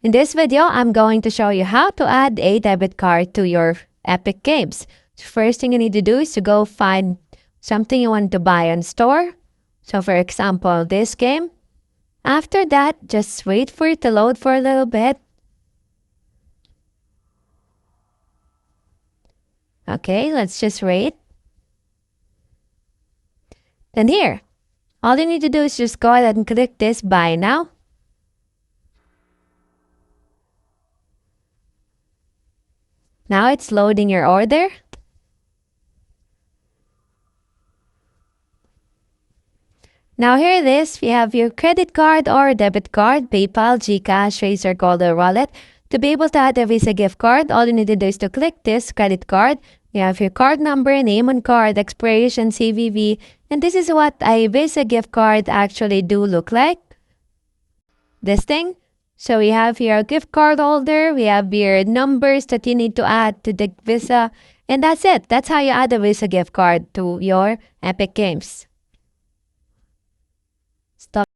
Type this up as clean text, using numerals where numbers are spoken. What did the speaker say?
In this video, I'm going to show you how to add a debit card to your Epic Games. First thing you need to do is to go find something you want to buy on store. So for example, this game. After that, just wait for it to load for a little bit. Okay, let's just wait. Then here, all you need to do is just go ahead and click this buy now. Now it's loading your order. Now here it is. We have your credit card or debit card, PayPal, GCash, Razer Gold or Wallet. To be able to add a Visa gift card, all you need to do is to click this credit card. You have your card number, name on card, expiration, CVV, and this is what a Visa gift card actually do look like. This thing. So we have here a gift card holder, we have your numbers that you need to add to the Visa, and that's it. That's how you add a Visa gift card to your Epic Games. Stop.